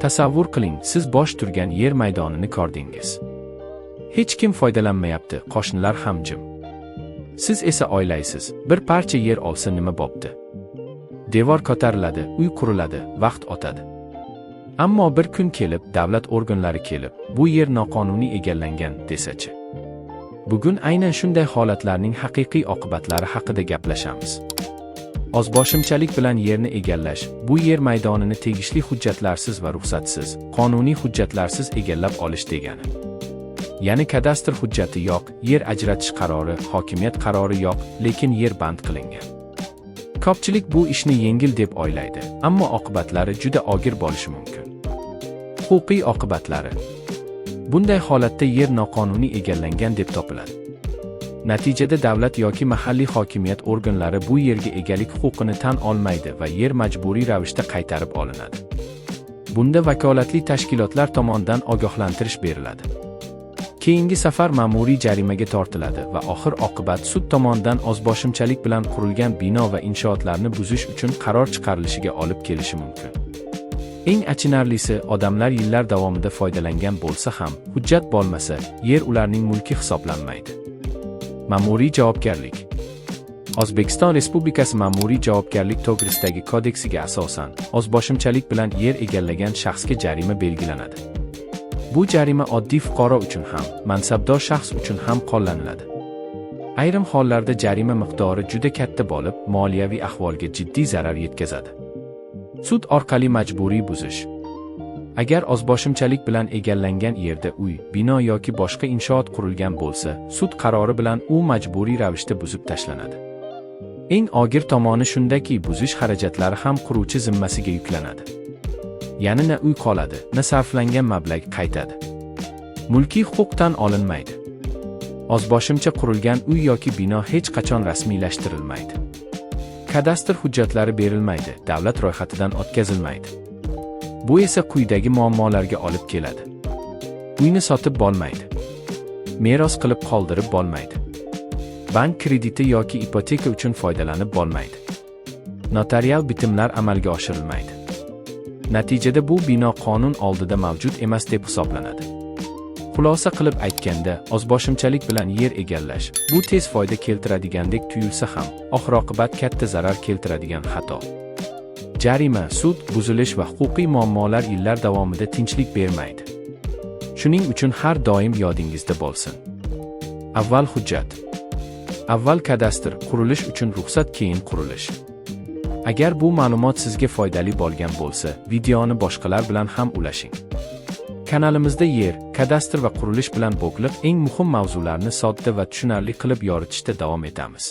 Tasavvur qiling, siz bosh turgan yer maydonini ko'rdingiz. Hech kim foydalanmayapti, qo'shnilar ham jim. Siz esa o'ylaysiz, bir parcha yer olsa nima bo'pti? Devor ko'tariladi, uy quriladi, vaqt o'tadi. Ammo bir kun kelib, davlat organlari kelib, bu yer noqonuniy egallangan desachi. Bugun aynan shunday holatlarning haqiqiy oqibatlari haqida gaplashamiz. Ozboshimchalik bilan yerni egallash, bu yer maydonini tegishli hujjatlarsiz va ruxsatsiz, qonuniy hujjatlarsiz egallab olish degani. Ya'ni kadastr hujjati yo'q, yer ajratish qarori, hokimiyat qarori yo'q, lekin yer band qilingan. Ko'pchilik bu ishni yengil deb o'ylaydi, ammo oqibatlari juda og'ir bo'lishi mumkin. Huquqiy oqibatlari. Bunday holatda yer noqonuniy egallangan deb topiladi. Natijada davlat yoki mahalliy hokimiyat organlari bu yerga egalik huquqini tan olmaydi va yer majburiy ravishda qaytarib olinadi. Bunda vakolatli tashkilotlar tomonidan ogohlantirish beriladi. Keyingi safar ma'muriy jarimaga tortiladi va oxir-oqibat sud tomonidan ozboshimchalik bilan qurilgan bino va inshootlarni buzish uchun qaror chiqarilishiga olib kelishi mumkin. Eng achinarlisi, odamlar yillar davomida foydalangan bo'lsa ham, hujjat bo'lmasa, yer ularning mulki hisoblanmaydi. Ma'muriy javobgarlik. O'zbekiston Respublikasi Ma'muriy javobgarlik to'g'risidagi kodeksiga asosan, ozboshimchalik bilan yer egallagan shaxsga jarima belgilanadi. Bu jarima oddiy fuqaro uchun ham, mansabdor shaxs uchun ham qo'llaniladi. Ayrim hollarda jarima miqdori juda katta bo'lib, moliyaviy ahvolga jiddiy zarar yetkazadi. Sud orqali majburiy buzish. Agar ozboshimchalik bilan egallangan yerda uy, bino yoki boshqa inshoot qurilgan bo'lsa, sud qarori bilan u majburiy ravishda buzib tashlanadi. Eng og'ir tomoni shundaki, buzish xarajatlari ham quruvchi zimmasiga yuklanadi. Ya'ni na uy qoladi, na sarflangan mablag' qaytadi. Mulkiy huquq tan olinmaydi. Ozboshimcha qurilgan uy yoki bino hech qachon rasmiylashtirilmaydi. Kadastr hujjatlari berilmaydi, davlat ro'yxatidan o'tkazilmaydi. Bu esa quyidagi muammolarga olib keladi. Uyni sotib bo'lmaydi. Meros qilib qoldirib bo'lmaydi. Bank krediti yoki ipoteka uchun foydalanib bo'lmaydi. Notarial bitimlar amalga oshirilmaydi. Natijada bu bino qonun oldida mavjud emas deb hisoblanadi. Xulosa qilib aytganda, ozboshimchalik bilan yer egallash, bu tez foyda keltiradigandek tuyulsa ham, oxir-oqibat katta zarar keltiradigan xato. Jarima, sud, buzilish va huquqiy muammolar yillar davomida tinchlik bermaydi. Shuning uchun har doim yodingizda bo'lsin. Avval hujjat. Avval kadastr, qurilish uchun ruxsat, keyin qurilish. Agar bu ma'lumot sizga foydali bo'lgan bo'lsa, videoni boshqalar bilan ham ulashing. Kanalimizda yer, kadastr va qurilish bilan bog'liq eng muhim mavzularni sodda va tushunarli qilib yoritishda davom etamiz.